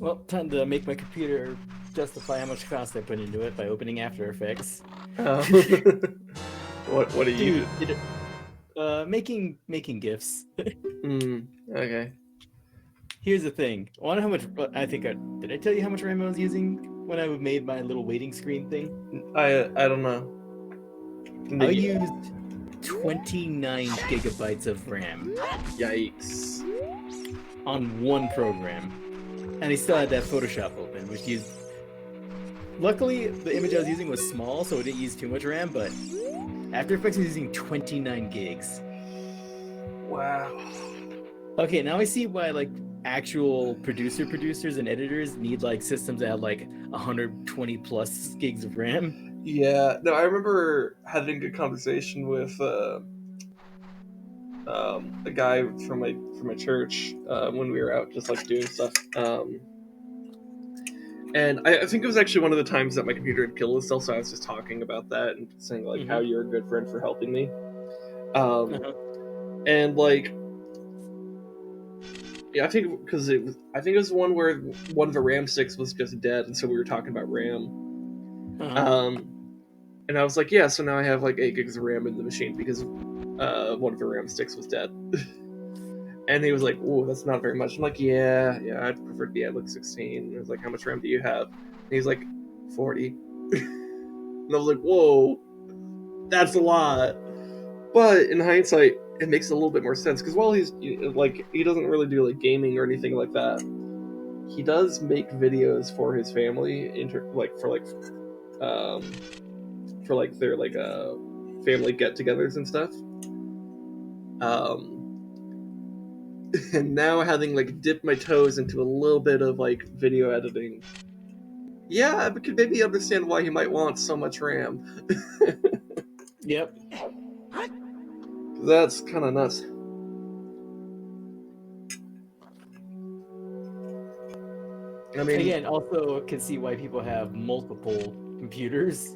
Well, time to make my computer justify how much cost I put into it by opening After Effects. Oh. What do you Dude, do? making GIFs. Okay. Here's the thing. I wonder how much. Did I tell you how much RAM I was using when I made my little waiting screen thing? I don't know. I used 29 gigabytes of RAM Yikes. on one program, and I still had that Photoshop open, which used. Luckily, the image I was using was small, so it didn't use too much RAM. But After Effects was using 29 gigs. Wow. Okay, now I see why actual producers and editors need systems that have 120 plus gigs of RAM. Yeah. No, I remember having a conversation with a guy from my church when we were out just like doing stuff. And I think it was actually one of the times that my computer had killed itself, so I was just talking about that and saying like how Mm-hmm. you're a good friend for helping me. Uh-huh. And like, yeah, I think because I think it was one where one of the RAM sticks was just dead, and so we were talking about RAM. Uh-huh. And I was like, yeah, so now I have like 8 gigs of RAM in the machine because one of the RAM sticks was dead. And he was like, "Oh, that's not very much." I'm like, "Yeah, I'd prefer to be at like 16." And I was like, "How much RAM do you have?" And he's like, 40. And I was like, "Whoa, that's a lot." But in hindsight, it makes a little bit more sense because while he's like, he doesn't really do like gaming or anything like that. He does make videos for his family, um, for like their family get-togethers and stuff. Um, and now having like dipped my toes into a little bit of like video editing, yeah, I could maybe understand why he might want so much RAM. Yep. That's kind of nuts. I mean, Again, also can see why people have multiple computers.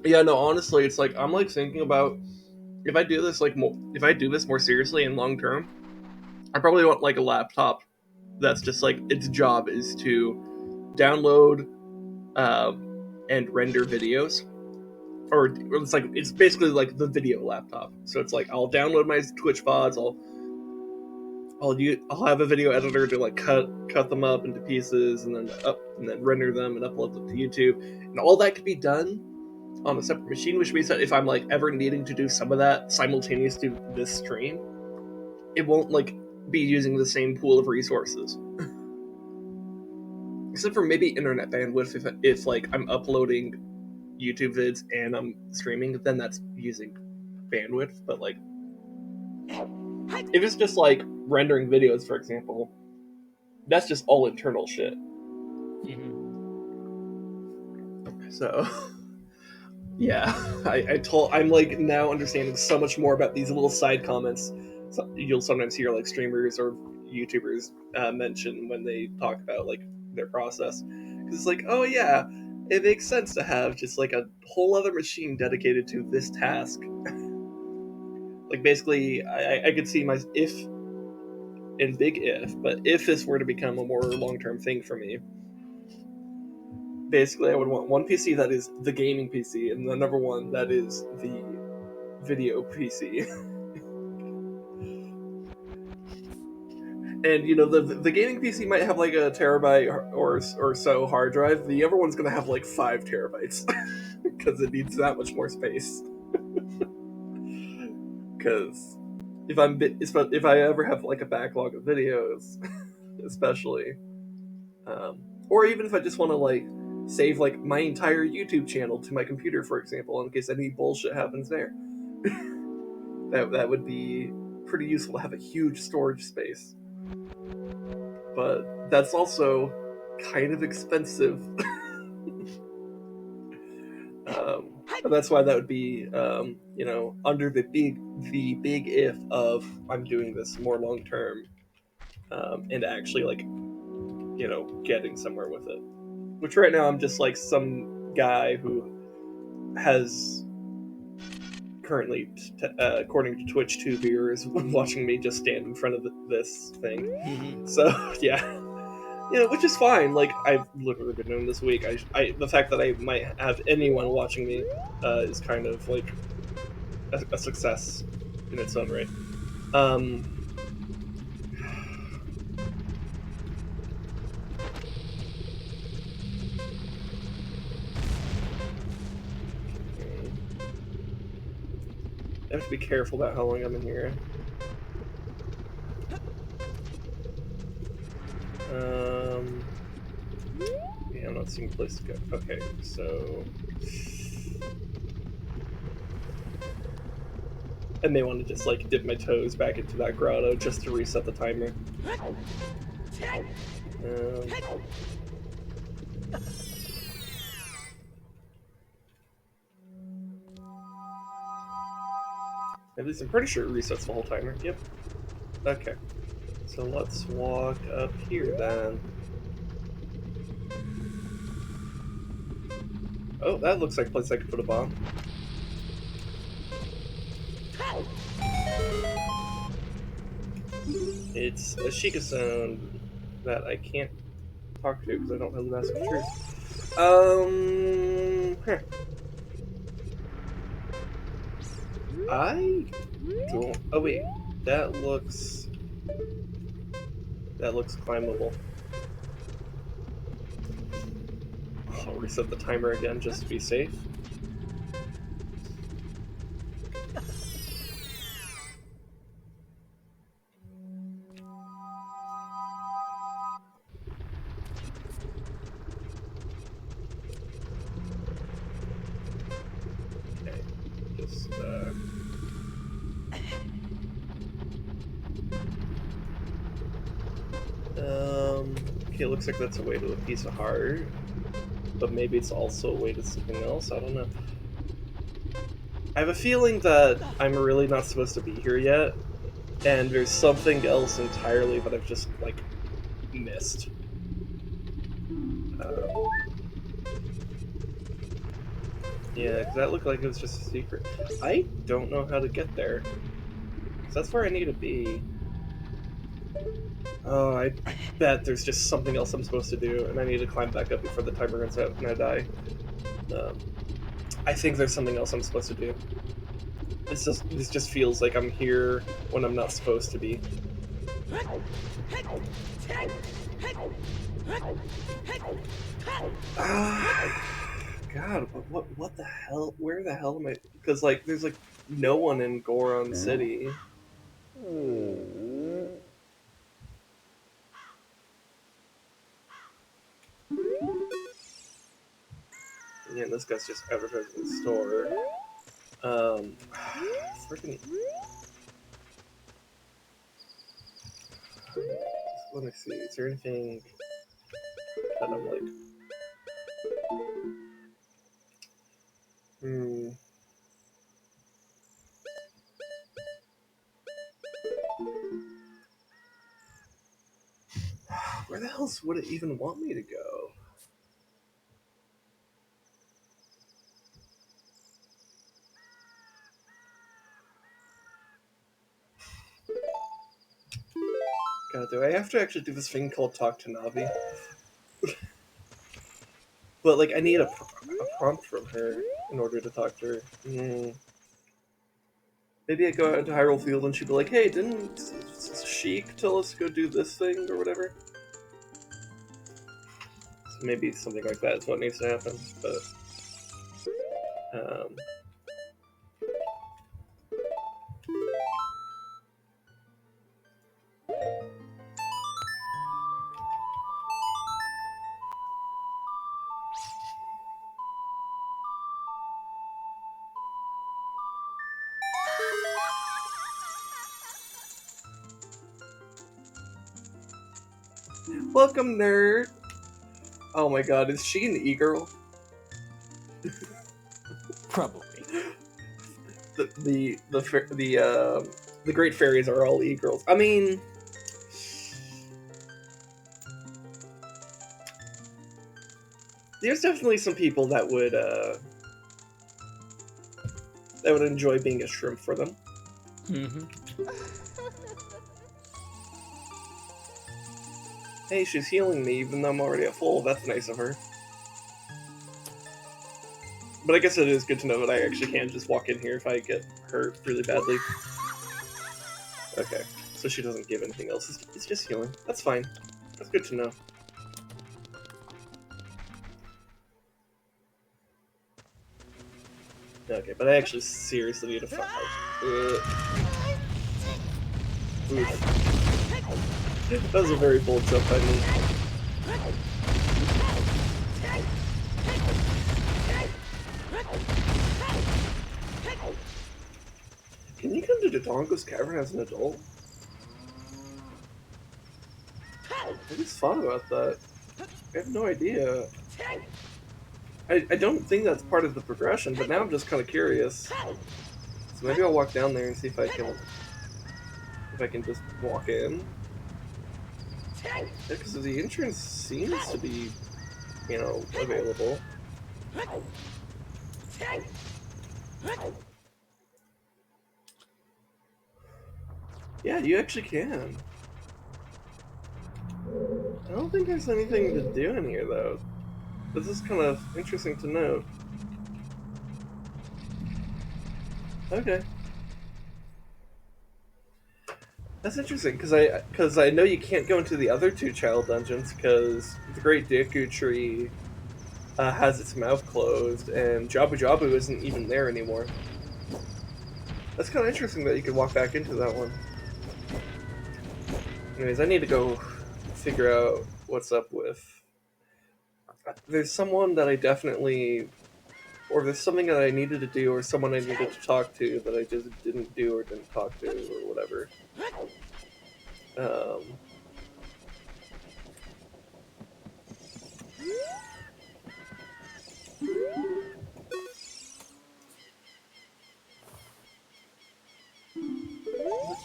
yeah, no, honestly, it's like I'm like thinking about if I do this if I do this more seriously and long term, I probably want like a laptop that's just like its job is to download and render videos, or it's basically like the video laptop. So it's like I'll download my Twitch VODs, I'll have a video editor to like cut them up into pieces and then render them and upload them to YouTube, and all that could be done on a separate machine. Which means that if I'm like ever needing to do some of that simultaneous to this stream, it won't like be using the same pool of resources. Except for maybe internet bandwidth. If like I'm uploading YouTube vids and I'm streaming, then that's using bandwidth. But like if it's just like rendering videos, for example, that's just all internal shit. Mm-hmm. So yeah, I'm like now understanding so much more about these little side comments. So you'll sometimes hear like streamers or YouTubers mention when they talk about like their process, because it's like, oh yeah, it makes sense to have just like a whole other machine dedicated to this task. Like basically, I could see my if in big if, but if this were to become a more long term thing for me, basically I would want one PC that is the gaming PC, and the number one that is the video PC. And the gaming PC might have like a terabyte or so hard drive. The other one's gonna have like 5 terabytes because it needs that much more space. Because if I ever have like a backlog of videos, especially, or even if I just want to like save like my entire YouTube channel to my computer, for example, in case any bullshit happens there, that would be pretty useful to have a huge storage space. But that's also kind of expensive. And that's why that would be, under the big if of I'm doing this more long term, and actually like, getting somewhere with it. Which right now I'm just like some guy who has currently, according to Twitch, 2 viewers watching me just stand in front of this thing. Mm-hmm. So yeah, You know, which is fine. Like, I've literally been doing this week. The fact that I might have anyone watching me is kind of like a success in its own right. I have to be careful about how long I'm in here. Yeah, I'm not seeing a place to go. Okay, so I may want to just like dip my toes back into that grotto just to reset the timer. At least I'm pretty sure it resets the whole timer. Yep. Okay. So let's walk up here then. Oh, that looks like a place I could put a bomb. It's a Sheikah sound that I can't talk to because I don't have the Mask of Truth. Huh. I don't. Oh wait, that looks climbable. I'll reset the timer again just to be safe. Okay, just okay, it looks like that's a way to a piece of heart, but maybe it's also a way to something else. I don't know. I have a feeling that I'm really not supposed to be here yet, and there's something else entirely that I've just like missed. Yeah, because that looked like it was just a secret. I don't know how to get there. Because that's where I need to be. Oh, I bet there's just something else I'm supposed to do, and I need to climb back up before the timer runs out and I die. I think there's something else I'm supposed to do. This just feels like I'm here when I'm not supposed to be. God, what the hell? Where the hell am I? Because like, there's like no one in Goron City. Yeah, this guy's just advertising the store. Freaking. Let me see. Is there anything that I'm like? Where the hell would it even want me to go? God, do I have to actually do this thing called talk to Navi? But like, I need a prompt from her in order to talk to her. Maybe I go out into Hyrule Field and she'd be like, "Hey, didn't Sheik tell us to go do this thing or whatever?" So maybe something like that is what needs to happen. But welcome, nerd. Oh my God, is she an e-girl? Probably. The great fairies are all e-girls. I mean, there's definitely some people that would enjoy being a shrimp for them. Hey, she's healing me even though I'm already at full. That's nice of her. But I guess it is good to know that I actually can just walk in here if I get hurt really badly. Okay, so she doesn't give anything else. It's just healing. That's fine. That's good to know. Okay, but I actually seriously need to fight. That was a very bold jump by me. Can you come to Dodongo's Cavern as an adult? I just thought about that. I have no idea. I don't think that's part of the progression, but now I'm just kind of curious. So maybe I'll walk down there and see if I can just walk in. Yeah, because the entrance seems to be, you know, available. Yeah, you actually can. I don't think there's anything to do in here, though. This is kind of interesting to note. Okay. That's interesting, because I know you can't go into the other two child dungeons, because the Great Deku Tree has its mouth closed, and Jabu Jabu isn't even there anymore. That's kind of interesting that you could walk back into that one. Anyways, I need to go figure out what's up with... There's someone that I definitely... Or there's something that I needed to do, or someone I needed to talk to that I just didn't do or didn't talk to, or whatever. Well,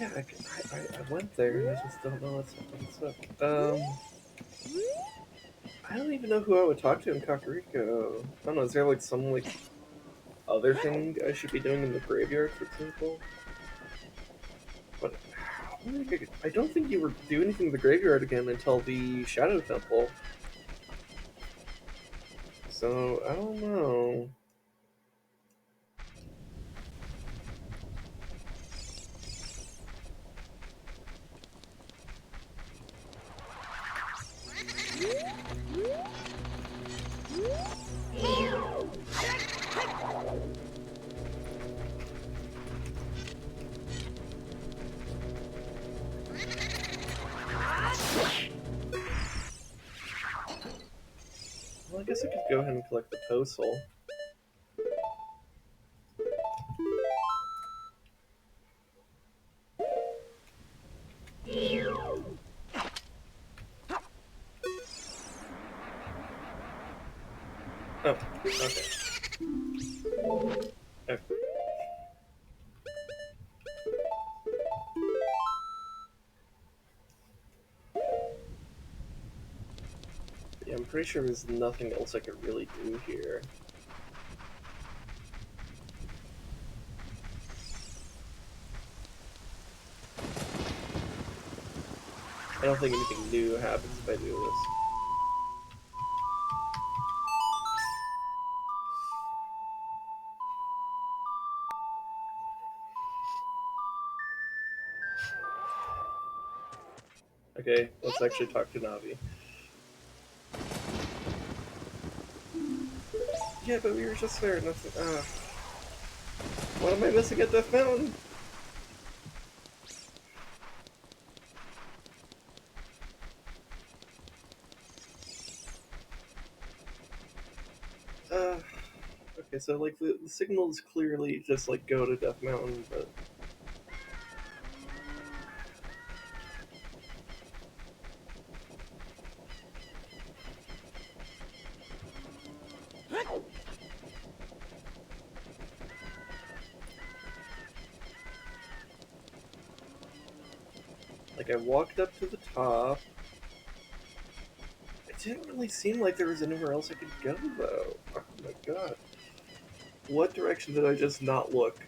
yeah, I went there, and I just don't know what's up. I don't even know who I would talk to in Kakariko. I don't know, is there like some like other thing I should be doing in the graveyard, for example? But I don't think you were do anything in the graveyard again until the Shadow Temple. So I don't know. Well, I guess I could go ahead and collect the Toasol. Oh, okay. Okay. Yeah, I'm pretty sure there's nothing else I could really do here. I don't think anything new happens if I do this. Okay, let's actually talk to Navi. Yeah, but we were just there. Nothing. What am I missing at Death Mountain? Okay, so like the signal is clearly just like go to Death Mountain, but like I walked up to the top. It didn't really seem like there was anywhere else I could go though. Oh my god. What direction did I just not look?